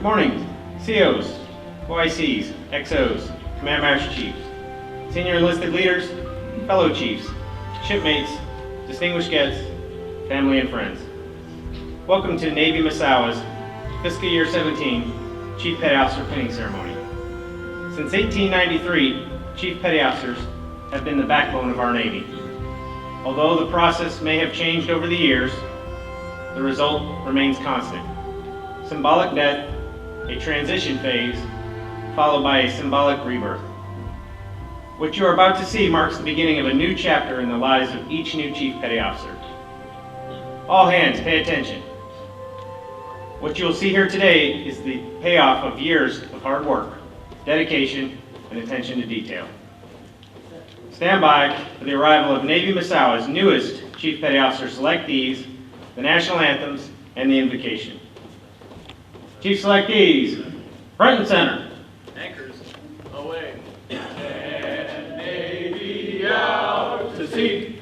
morning, COs, OICs, XOs, Command Master Chiefs, senior enlisted leaders, fellow chiefs, shipmates, distinguished guests, family and friends. Welcome to Navy Misawa's Fiscal Year 17 Chief Petty Officer Pinning Ceremony. Since 1893, Chief Petty Officers have been the backbone of our Navy. Although the process may have changed over the years, the result remains constant. Symbolic death, a transition phase, followed by a symbolic rebirth. What you are about to see marks the beginning of a new chapter in the lives of each new Chief Petty Officer. All hands, pay attention. What you will see here today is the payoff of years of hard work, dedication, and attention to detail. Stand by for the arrival of Navy Misawa's newest Chief Petty Officer selectees, the national anthems, and the invocation. Chief selectees, front and center. Anchors, away. And Navy out to sea,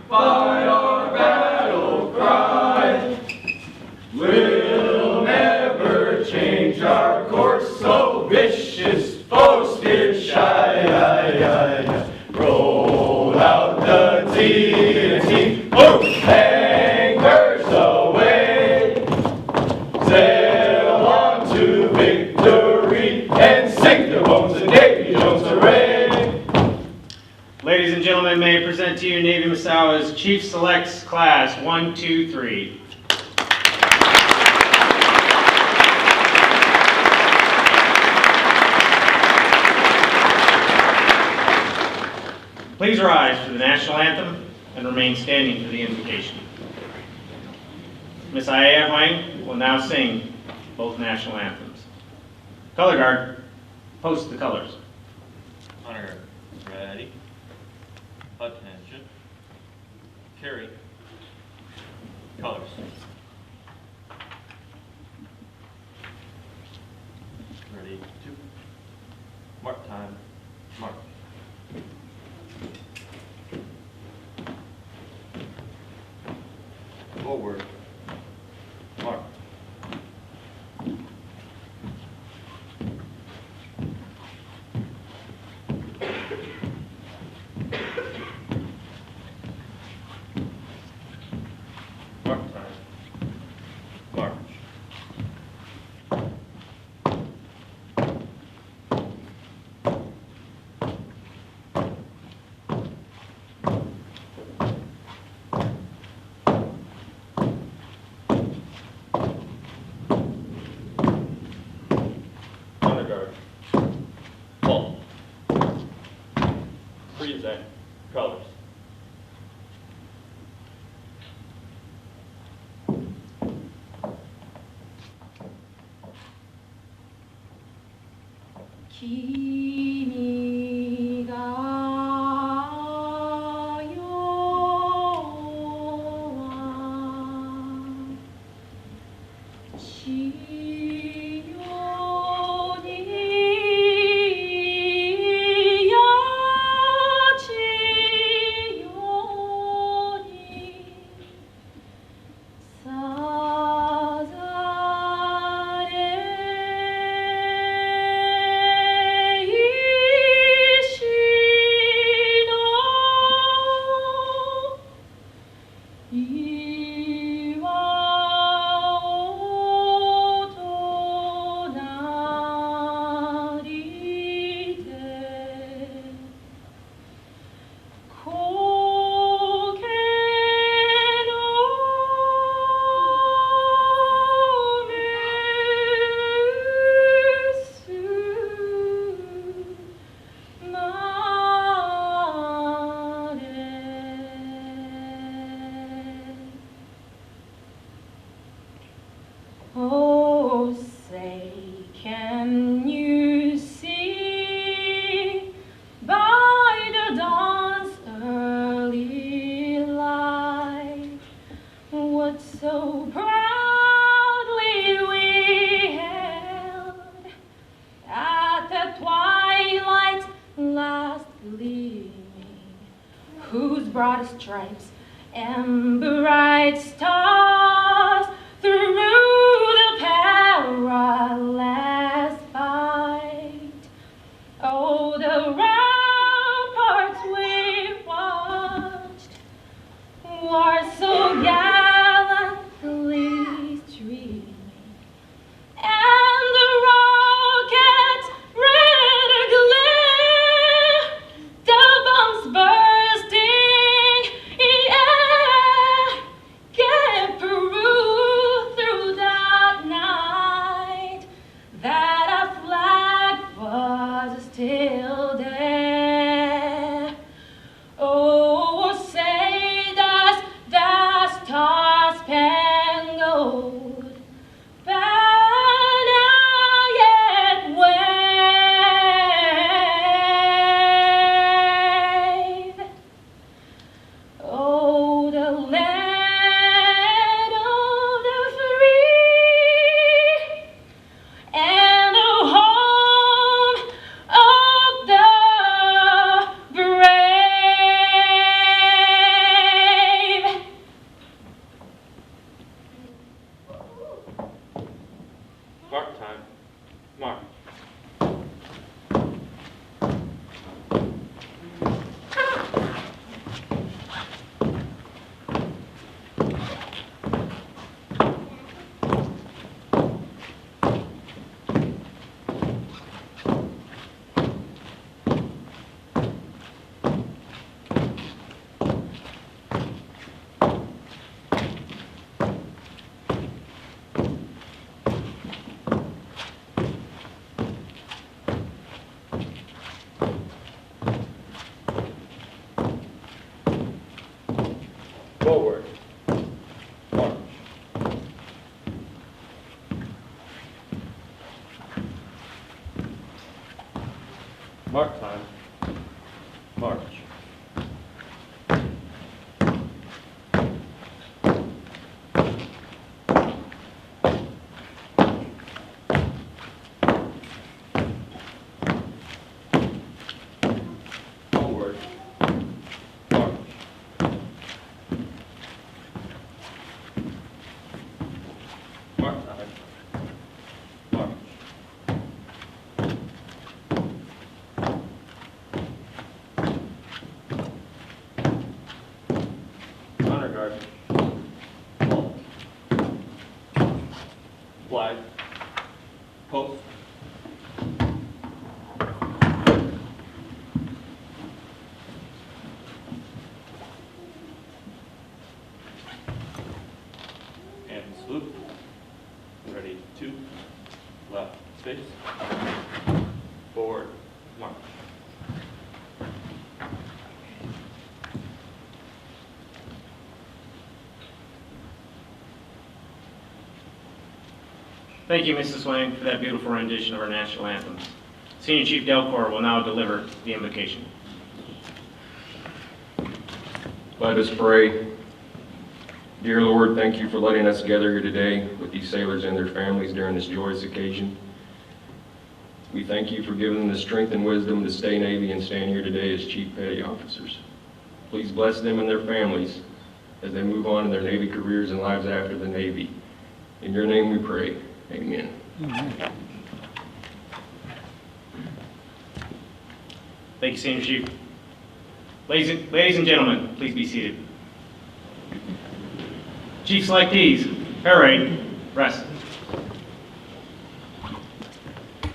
fight our battle cry. We'll never change our course, so vicious foes steer shy. Roll out the TNT, anchors away. Sail on to victory and sink the bones in Davy Jones' array. Ladies and gentlemen, may I present to you Navy Misawa's Chief Selects Class 123. Please rise for the national anthem and remain standing for the invocation. Misawa FY17 will now sing both national anthems. Color guard, post the colors. Honor guard, ready. Attention. Carry. Colors. Ready to mark time. Mark. Forward. Mark. Mark time. March. Honor guard. Halt. Present. Colors.君が代は千代にや千代にさざれOh, say, can you see by the dawn's early light what so proudly we held at the twilight's last gleaming, whose broad stripes and bright stars through the parallel Forward. March. Mark time. March. Forward. March. Mark time. March. Honor guard. Halt. Flag. Post. And salute. Ready, 2, left, space. Forward, march. Thank you, Mrs. Swain, for that beautiful rendition of our national anthem. Senior Chief Delcor will now deliver the invocation. Let us pray. Dear Lord, thank you for letting us gather here today with these sailors and their families during this joyous occasion. We thank you for giving them the strength and wisdom to stay Navy and stand here today as Chief Petty Officers. Please bless them and their families as they move on in their Navy careers and lives after the Navy. In your name we pray. Amen. Thank you, Senior Chief. Ladies and gentlemen, please be seated. Chief selectees, parade, rest.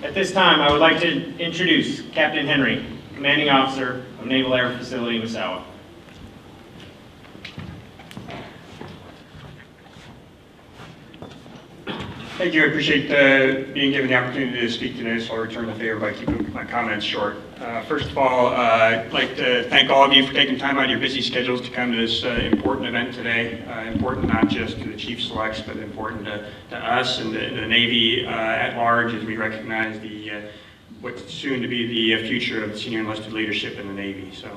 At this time, I would like to introduce Captain Henry, Commanding Officer of Naval Air Facility, Misawa. Thank you. I appreciate being given the opportunity to speak today, so I'll return the favor by keeping my comments short. First of all, I'd like to thank all of you for taking time out of your busy schedules to come to this important event today. Important not just to the Chief Selects, but important to us and the Navy at large as we recognize what's soon to be the future of senior enlisted leadership in the Navy. So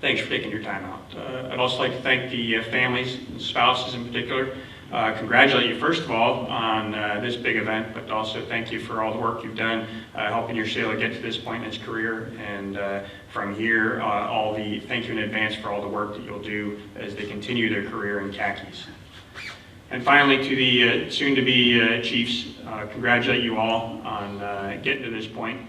thanks for taking your time out. I'd also like to thank the families and spouses in particular. Congratulate you, first of all, on this big event, but also thank you for all the work you've done helping your sailor get to this point in his career. And from here, thank you in advance for all the work that you'll do as they continue their career in khakis. And finally, to the soon-to-be Chiefs, congratulate you all on getting to this point.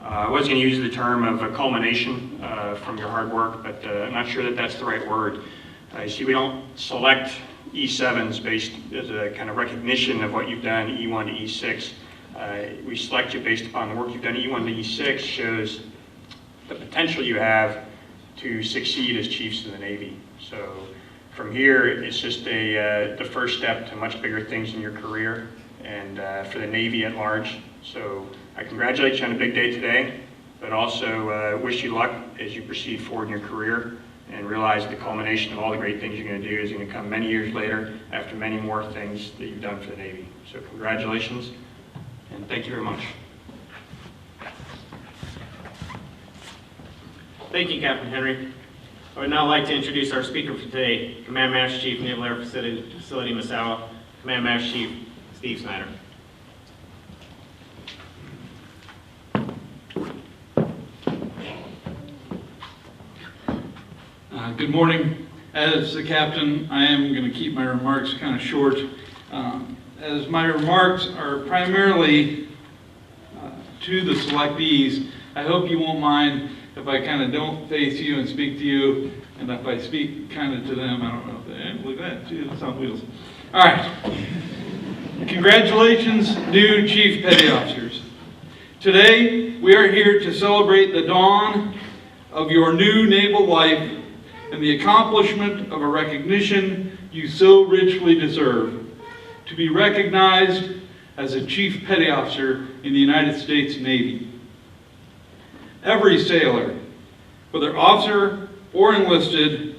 I was going to use the term of a culmination from your hard work, but I'm not sure that that's the right word. You see, we don't select E7s based as a kind of recognition of what you've done E1 to E6. We select you based upon the work you've done E1 to E6 shows the potential you have to succeed as chiefs in the Navy. So from here, it's just the first step to much bigger things in your career and for the Navy at large. So I congratulate you on a big day today, but also wish you luck as you proceed forward in your career and realize the culmination of all the great things you're going to do is going to come many years later after many more things that you've done for the Navy. So congratulations, and thank you very much. Thank you, Captain Henry. I would now like to introduce our speaker for today, Command Master Chief, Naval Air Facility Misawa, Command Master Chief Steve Snyder. Good morning. As the captain, I am going to keep my remarks kind of short. As my remarks are primarily to the selectees, I hope you won't mind if I kind of don't face you and speak to you, and if I speak kind of to them. I don't know if they look at that. Gee, that's on wheels. All right. Congratulations, new Chief Petty Officers. Today, we are here to celebrate the dawn of your new naval life and the accomplishment of a recognition you so richly deserve, to be recognized as a Chief Petty Officer in the United States Navy. Every sailor, whether officer or enlisted,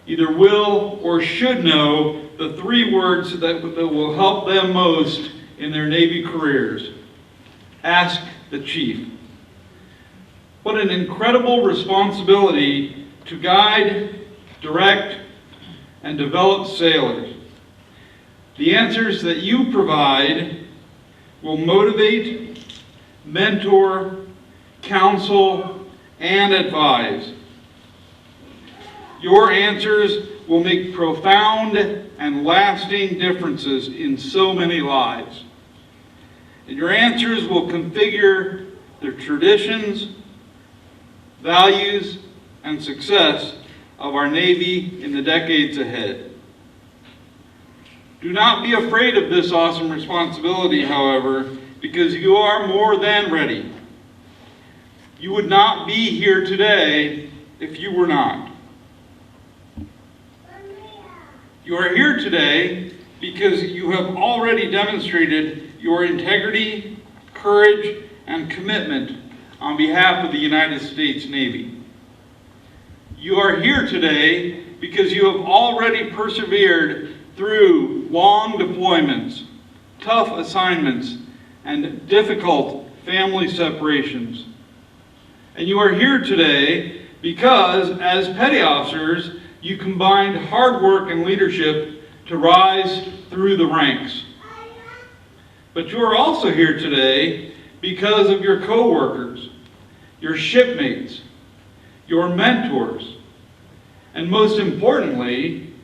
either will or should know the 3 words that will help them most in their Navy careers. Ask the Chief. What an incredible responsibility to guide, direct, and develop sailors. The answers that you provide will motivate, mentor, counsel, and advise. Your answers will make profound and lasting differences in so many lives. And your answers will configure the traditions, values, and success of our Navy in the decades ahead. Do not be afraid of this awesome responsibility, however, because you are more than ready. You would not be here today if you were not. You are here today because you have already demonstrated your integrity, courage, and commitment on behalf of the United States Navy. You are here today because you have already persevered through long deployments, tough assignments, and difficult family separations. And you are here today because, as petty officers, you combined hard work and leadership to rise through the ranks. But you are also here today because of your co-workers, your shipmates, your mentors, and most importantly,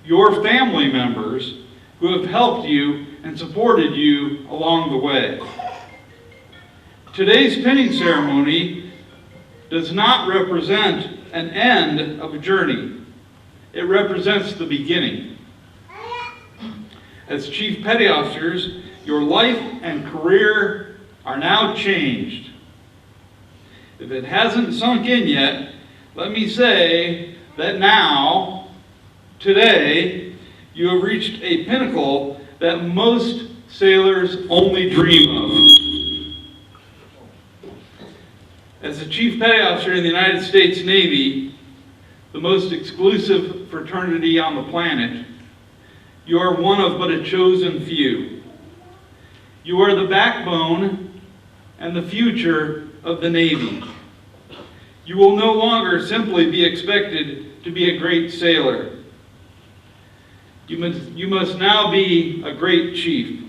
your family members who have helped you and supported you along the way. Today's pinning ceremony does not represent an end of a journey. It represents the beginning. As Chief Petty Officers, your life and career are now changed. If it hasn't sunk in yet, let me say that now, today, you have reached a pinnacle that most sailors only dream of. As the Chief Petty Officer in the United States Navy, the most exclusive fraternity on the planet, you are one of but a chosen few. You are the backbone and the future of the Navy. You will no longer simply be expected to be a great sailor. You must now be a great chief.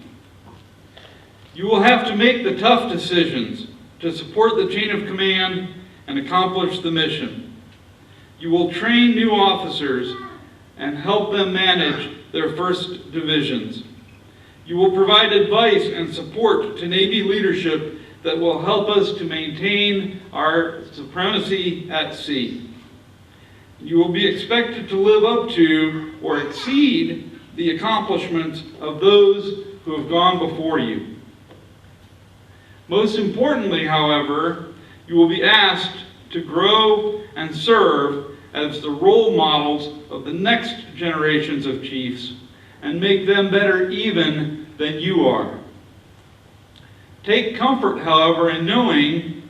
You will have to make the tough decisions to support the chain of command and accomplish the mission. You will train new officers and help them manage their first divisions. You will provide advice and support to Navy leadership that will help us to maintain our supremacy at sea. You will be expected to live up to or exceed the accomplishments of those who have gone before you. Most importantly, however, you will be asked to grow and serve as the role models of the next generations of chiefs and make them better even than you are. Take comfort, however, in knowing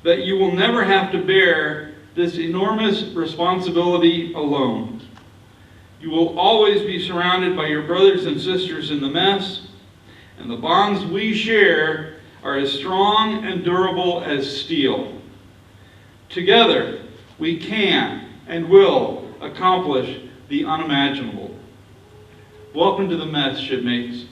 that you will never have to bear this enormous responsibility alone. You will always be surrounded by your brothers and sisters in the mess, and the bonds we share are as strong and durable as steel. Together, we can and will accomplish the unimaginable. Welcome to the mess, shipmates.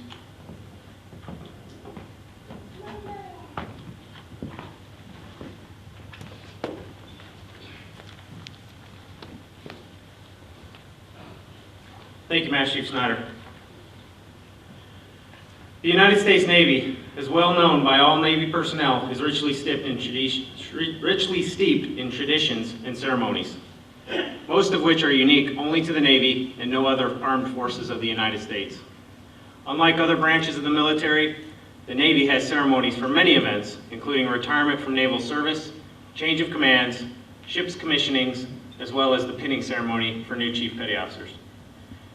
Thank you, Master Chief Snyder. The United States Navy, as well known by all Navy personnel, is richly steeped in traditions and ceremonies, most of which are unique only to the Navy and no other armed forces of the United States. Unlike other branches of the military, the Navy has ceremonies for many events, including retirement from naval service, change of commands, ships commissionings, as well as the pinning ceremony for new Chief Petty Officers.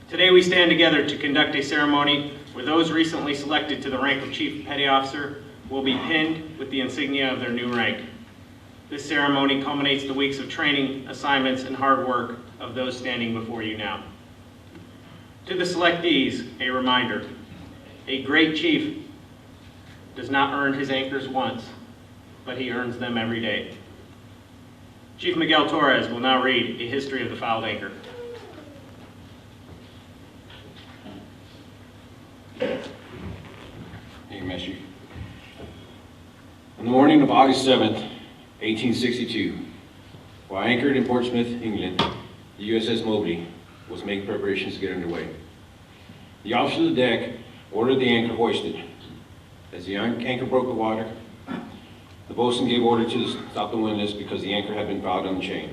Today we stand together to conduct a ceremony where those recently selected to the rank of Chief Petty Officer will be pinned with the insignia of their new rank. This ceremony culminates the weeks of training, assignments, and hard work of those standing before you now. To the selectees, a reminder: a great chief does not earn his anchors once, but he earns them every day. Chief Miguel Torres will now read a history of the fouled anchor. Thank you, Master Chief. On the morning of August 7th, 1862, while anchored in Portsmouth, England, the USS Mobley was making preparations to get underway. The officer of the deck ordered the anchor hoisted. As the anchor broke the water, the boatswain gave order to stop the windlass because the anchor had been fouled on the chain.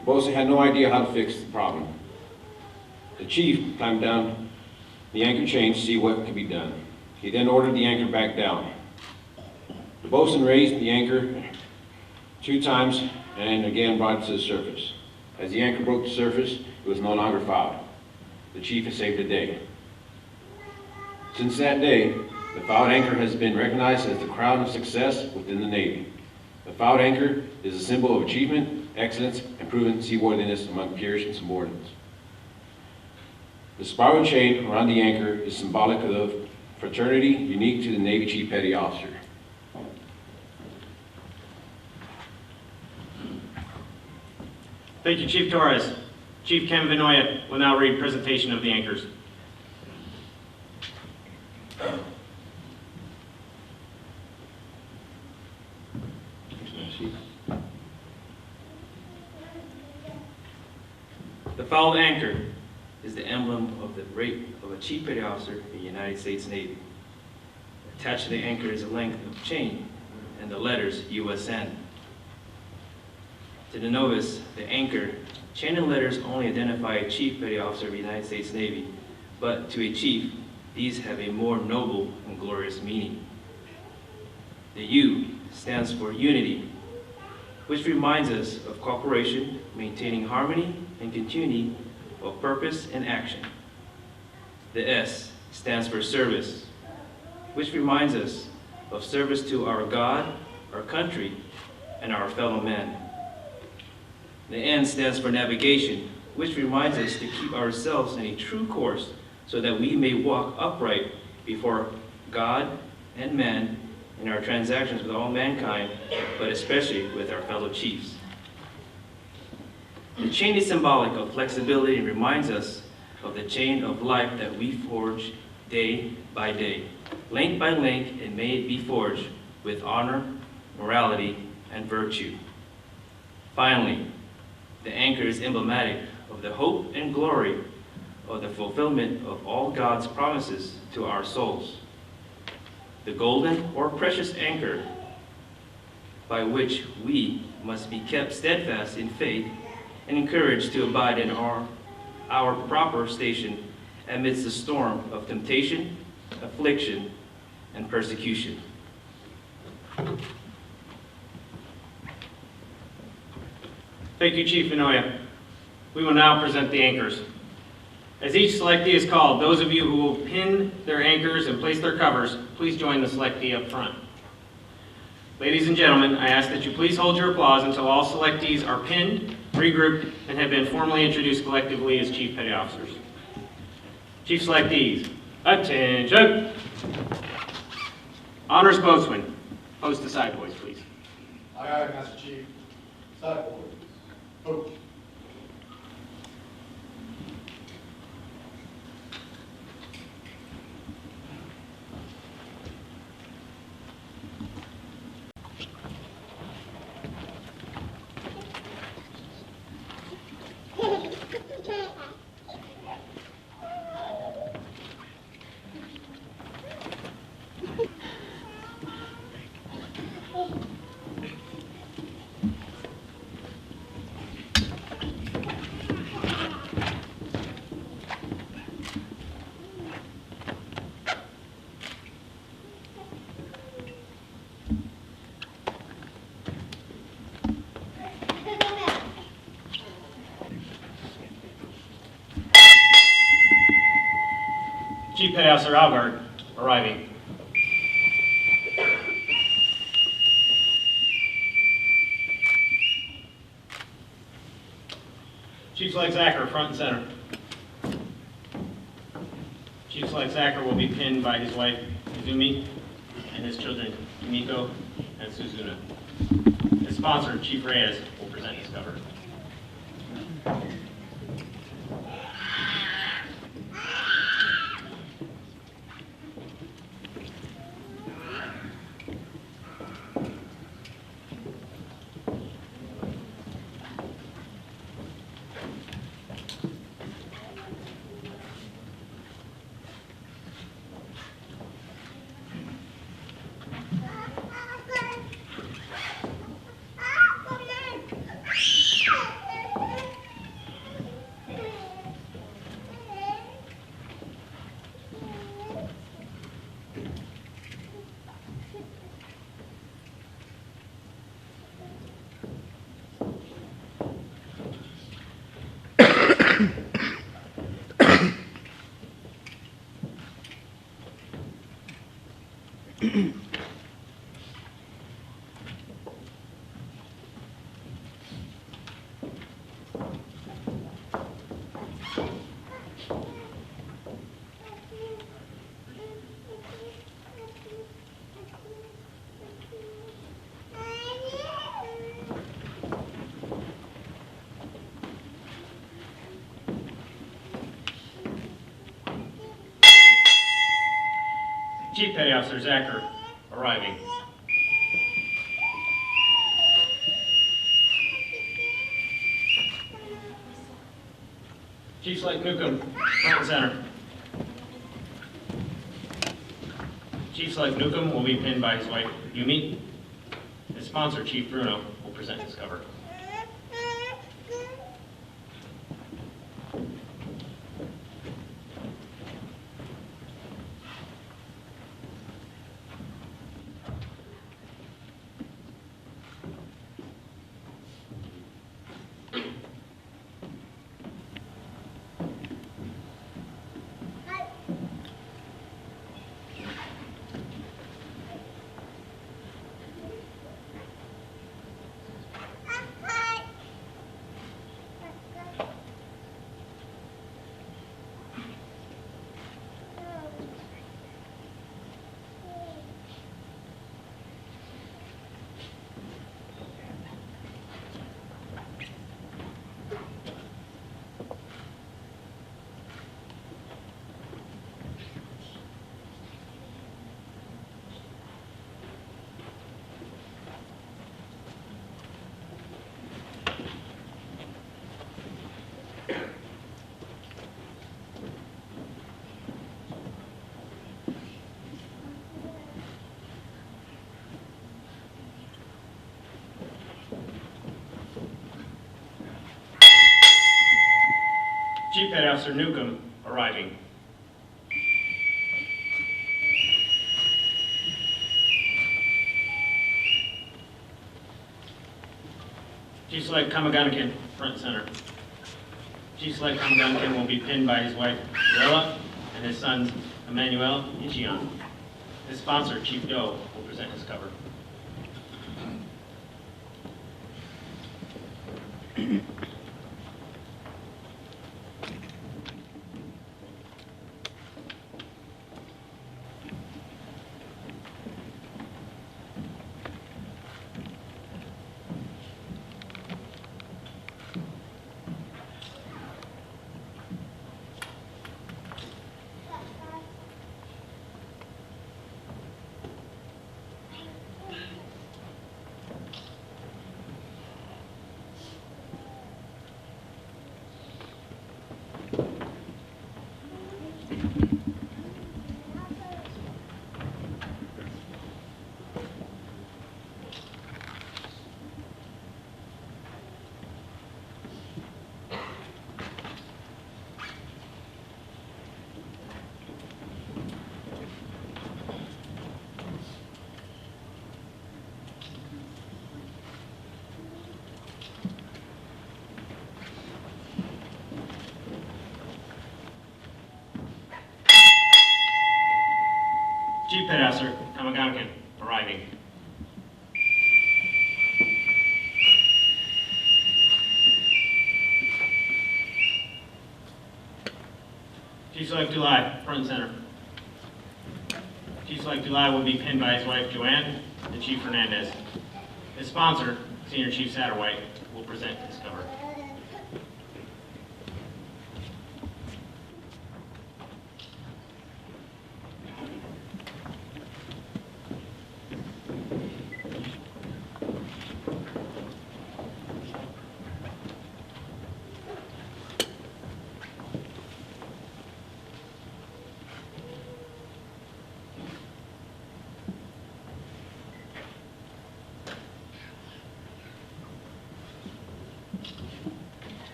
The boatswain had no idea how to fix the problem. The chief climbed down the anchor chain to see what could be done. He then ordered the anchor back down. The boatswain raised the anchor 2 times and again brought it to the surface. As the anchor broke the surface, it was no longer fouled. The chief had saved the day. Since that day, the fouled anchor has been recognized as the crown of success within the Navy. The fouled anchor is a symbol of achievement, excellence, and proven seaworthiness among peers and subordinates. The spiral chain around the anchor is symbolic of the fraternity unique to the Navy Chief Petty Officer. Thank you, Chief Torres. Chief Ken Vinoya will now read presentation of the anchors. The fouled anchor is the emblem of the rank of a Chief Petty Officer in the United States Navy. Attached to the anchor is a length of chain and the letters USN. To the novice, the anchor, chain and letters only identify a Chief Petty Officer of the United States Navy, but to a chief, these have a more noble and glorious meaning. The U stands for unity, which reminds us of cooperation, maintaining harmony and continuity of purpose and action. The S stands for service, which reminds us of service to our God, our country, and our fellow men. The N stands for navigation, which reminds us to keep ourselves in a true course so that we may walk upright before God and man in our transactions with all mankind, but especially with our fellow chiefs. The chain is symbolic of flexibility and reminds us of the chain of life that we forge day by day. Link by link, and may it be forged with honor, morality, and virtue. Finally, the anchor is emblematic of the hope and glory of the fulfillment of all God's promises to our souls. The golden or precious anchor by which we must be kept steadfast in faith and encouraged to abide in our proper station amidst the storm of temptation, affliction, and persecution. Thank you, Chief Vinoya. We will now present the anchors. As each selectee is called, those of you who will pin their anchors and place their covers, please join the selectee up front. Ladies and gentlemen, I ask that you please hold your applause until all selectees are pinned, regrouped, and have been formally introduced collectively as Chief Petty Officers. Chief selectees, attention! Honors Boatswain, post the side boys, please. Aye, aye, Master Chief. Side boys. Coach. Chief Petty Officer Algard, arriving. Chief Select Zacher, front and center. Chief Select Zacher will be pinned by his wife, Izumi, and his children, Yumiko and Suzuna. His sponsor, Chief Reyes, will present his cover. Chief Petty Officer Zacher arriving. Chief Select Newcomb, front and center. Chief Select Newcomb will be pinned by his wife, Yumi. His sponsor, Chief Bruno, will present his cover. Chief Petty Officer Newcomb arriving. Chief Select Kamaganakin, front and center. Chief Select Kamaganakin will be pinned by his wife, Lorella, and his sons, Emmanuel and Ichion. His sponsor, Chief Do, will present his cover. Chief Petty Officer Kamaganakin arriving. Chief Select July, front and center. Chief Select July will be pinned by his wife Joanne and Chief Hernandez. His sponsor, Senior Chief Satterwhite, will present his cover.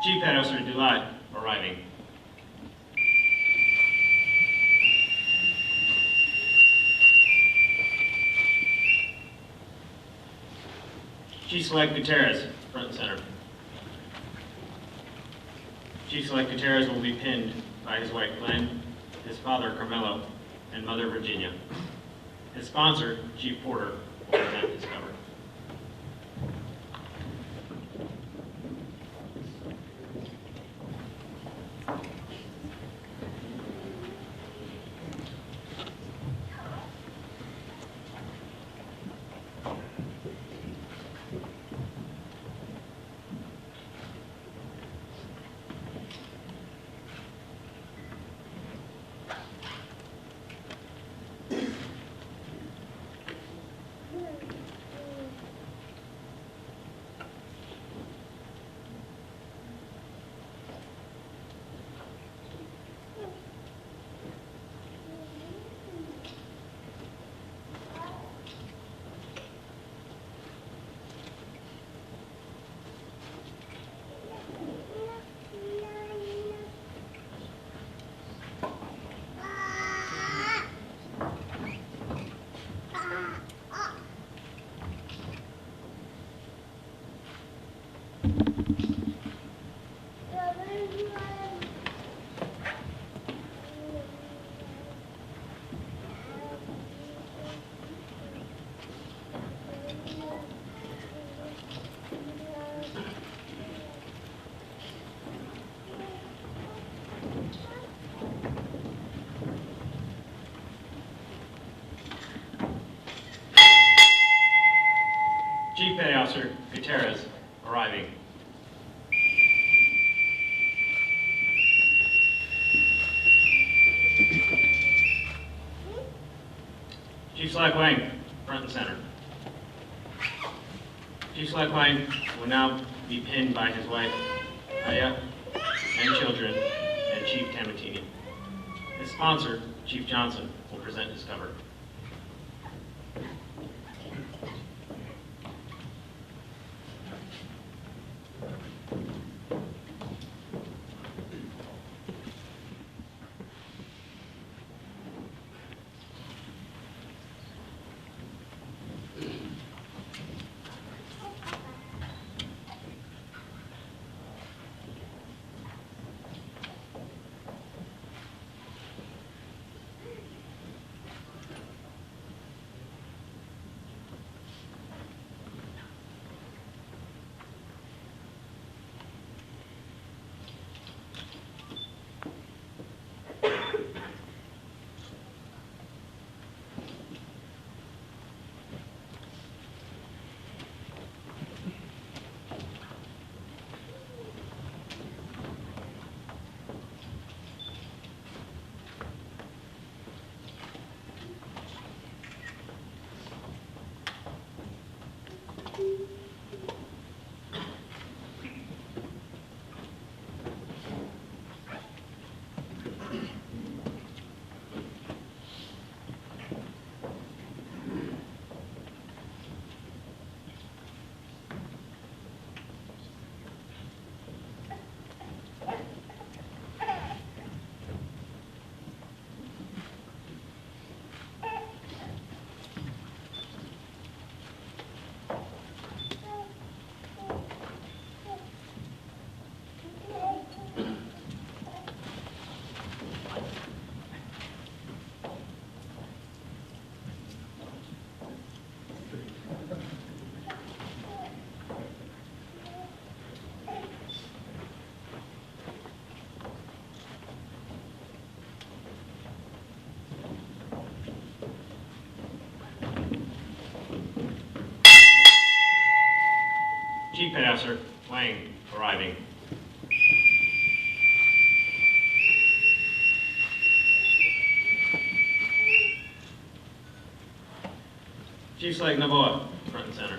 Chief Petty Officer Delight arriving. Chief Select Gutierrez, front and center. Chief Select Gutierrez will be pinned by his wife Glenn, his father Carmelo, and mother Virginia. His sponsor, Chief Porter, will present his cover. Chief Petty Officer Gutierrez arriving. Chief Select Wang, front and center. Chief Select Wang will now be pinned by his wife, Aya, and children, and Chief Tamatini. His sponsor, Chief Johnson, will present his cover. Chief Petty Officer Lang arriving. Chief Flag Naboa, front and center.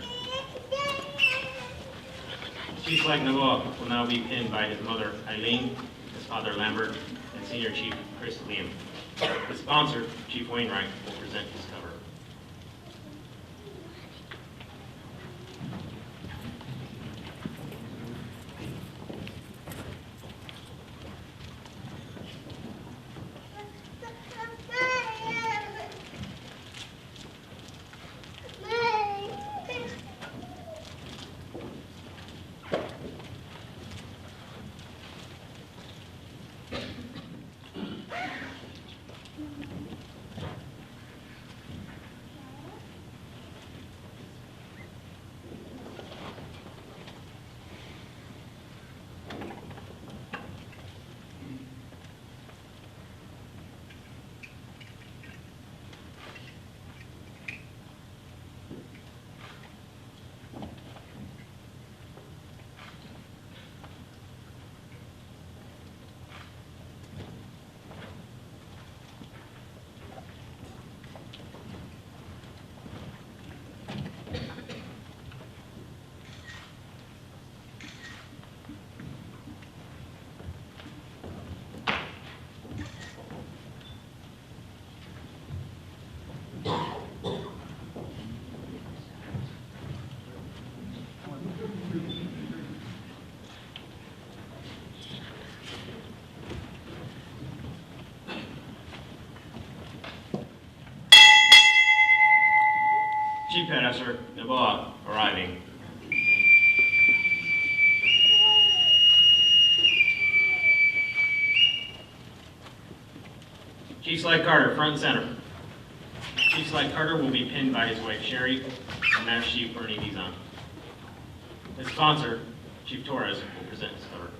Chief Flag Naboa will now be pinned by his mother Eileen, his father Lambert, and Senior Chief Chris Liam. The sponsor, Chief Wainwright, will present his cover. Chief Petty Officer Naboa arriving. Chief Slide Carter, front and center. Chief Slide Carter will be pinned by his wife Sherry and Master Chief Bernie Dizon. His sponsor, Chief Torres, will present his cover.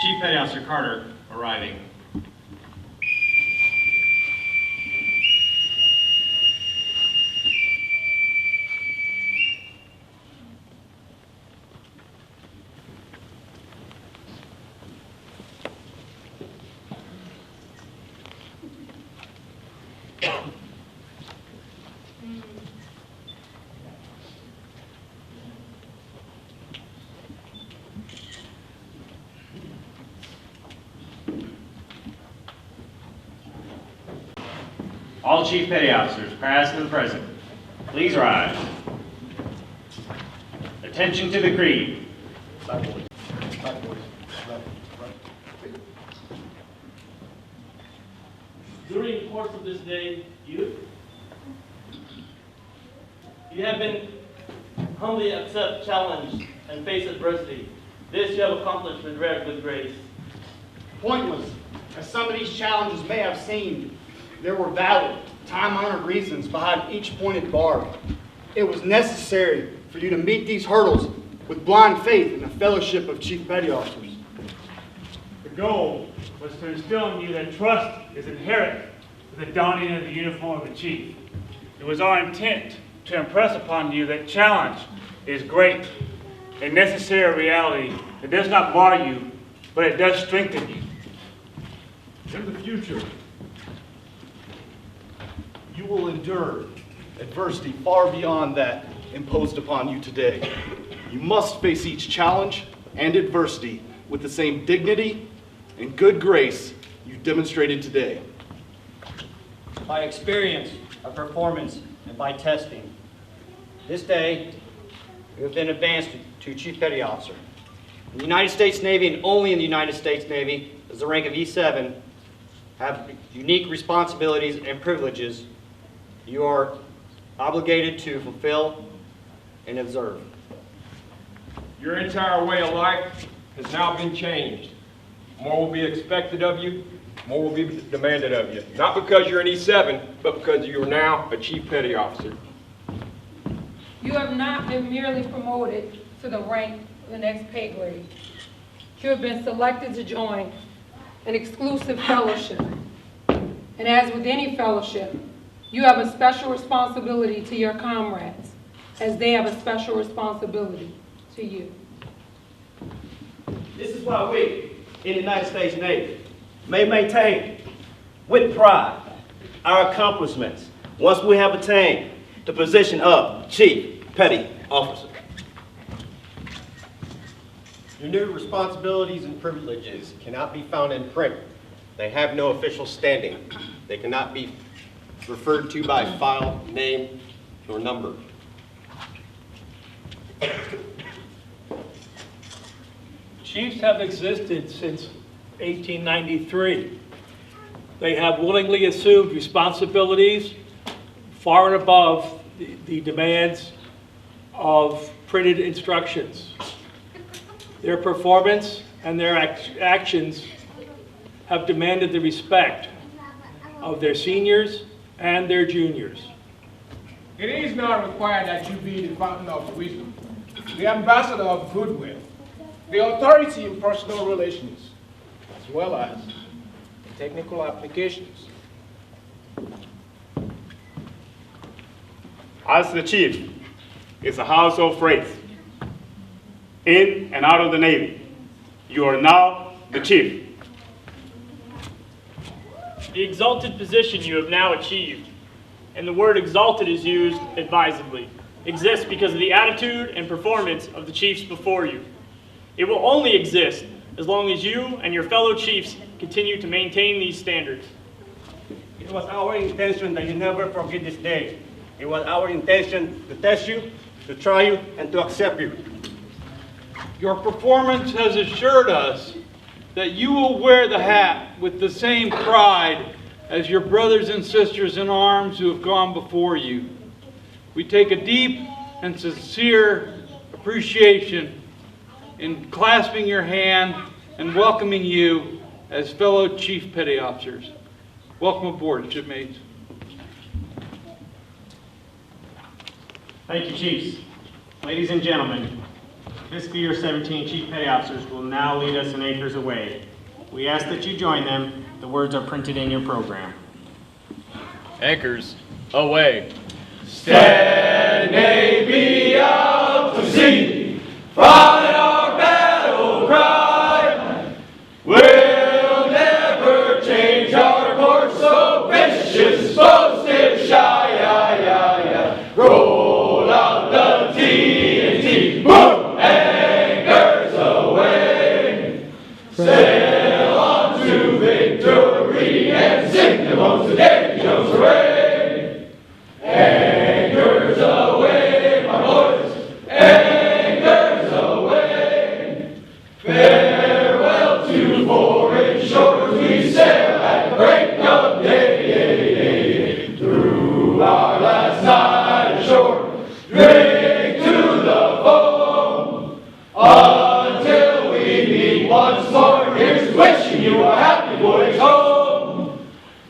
Chief Petty Officer Carter arriving. All Chief Petty Officers, past and present, please rise. Attention to the creed. During the course of this day, you have been humbly accept challenge and face adversity. This you have accomplished with grace. Pointless, as some of these challenges may have seemed, there were valid, time-honored reasons behind each pointed bar. It was necessary for you to meet these hurdles with blind faith in the fellowship of Chief Petty Officers. The goal was to instill in you that trust is inherent with the donning of the uniform of a chief. It was our intent to impress upon you that challenge is great, a necessary reality that does not bar you, but it does strengthen you. In the future, you will endure adversity far beyond that imposed upon you today. You must face each challenge and adversity with the same dignity and good grace you demonstrated today. By experience, by performance, and by testing. This day, you have been advanced to Chief Petty Officer. In the United States Navy, and only in the United States Navy, does the rank of E7 have unique responsibilities and privileges you are obligated to fulfill and observe. Your entire way of life has now been changed. More will be expected of you, more will be demanded of you. Not because you're an E7, but because you are now a Chief Petty Officer. You have not been merely promoted to the rank of the next pay grade. You have been selected to join an exclusive fellowship. And as with any fellowship, you have a special responsibility to your comrades, as they have a special responsibility to you. This is why we, in the United States Navy, may maintain with pride our accomplishments once we have attained the position of Chief Petty Officer. Your new responsibilities and privileges cannot be found in print. They have no official standing. They cannot be referred to by file, name, or number. Chiefs have existed since 1893. They have willingly assumed responsibilities far and above the demands of printed instructions. Their performance and their actions have demanded the respect of their seniors and their juniors. It is not required that you be the fountain of wisdom, the ambassador of goodwill, the authority in personal relations, as well as technical applications. As the Chief, it's a household phrase. In and out of the Navy, you are now the Chief. The exalted position you have now achieved, and the word exalted is used advisedly, exists because of the attitude and performance of the chiefs before you. It will only exist as long as you and your fellow chiefs continue to maintain these standards. It was our intention that you never forget this day. It was our intention to test you, to try you, and to accept you. Your performance has assured us that you will wear the hat with the same pride as your brothers and sisters in arms who have gone before you. We take a deep and sincere appreciation in clasping your hand and welcoming you as fellow Chief Petty Officers. Welcome aboard, shipmates. Thank you, Chiefs. Ladies and gentlemen, this FY17 Chief Petty Officers will now lead us in Anchors Away. We ask that you join them. The words are printed in your program. Anchors away. Stand Navy out to sea, fight our battle cry. We'll never change our course, so vicious, boasted, shy, roll out the TNT, boom, anchors away. Sail on to victory and sing the most today, Jones away. Anchors away, my boys, anchors away. Farewell to foreign shores, we sail at break of day. Through our last night ashore, drink to the foam, until we meet once more. Here's wishing you a happy voyage home.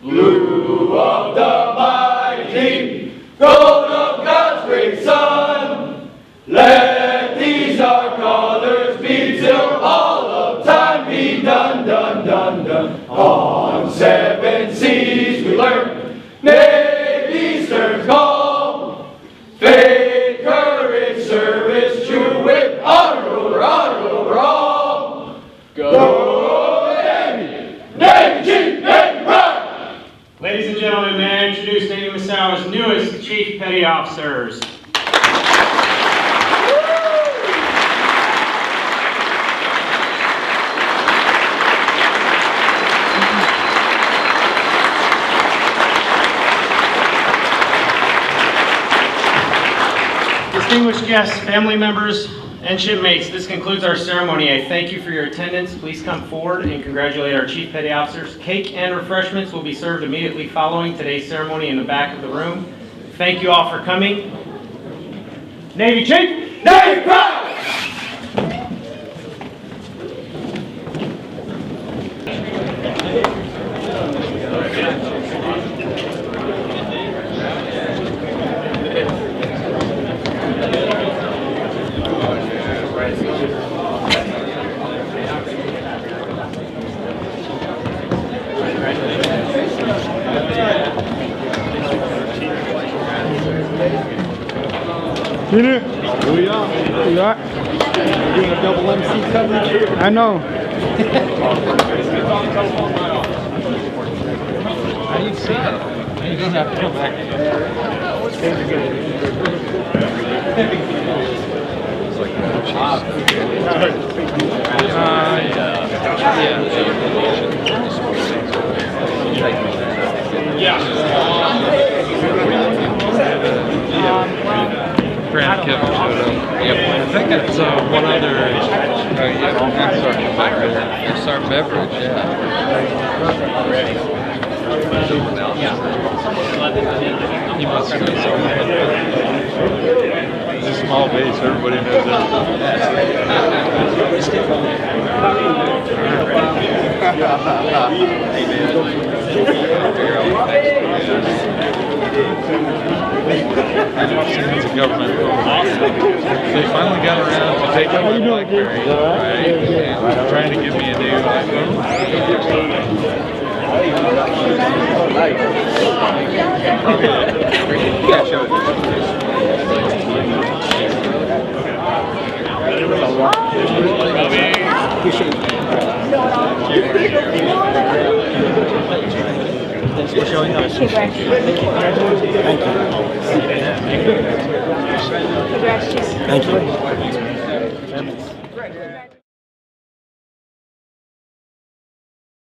Blue of the mighty, gold of God's great sun. Let these our colors be till all of time be done, done, done, done. On 7 seas we learn Navy stern calm. Faith, courage, service true with honor over all. Go Ladies and gentlemen, may I introduce Navy Misawa's newest Chief Petty Officers. Distinguished guests, family members, and shipmates, this concludes our ceremony. I thank you for your attendance. Please come forward and congratulate our Chief Petty Officers. Cake and refreshments will be served immediately following today's ceremony in the back of the room. Thank you all for coming. Navy Chief! Navy Proud! Peter, here we are. Here we are. We're doing a double MC coverage. I know. How do you see it? You don't have to come back. Grant Kevin showed up. Yep. I think it's one other. Start beverage. He must have been something. It's a small base. Everybody knows It's a government. They finally got around to taking my BlackBerry, right, and trying to give me a new iPhone. Yeah, show Thanks for showing us. Thank you. Thank you. Thank you.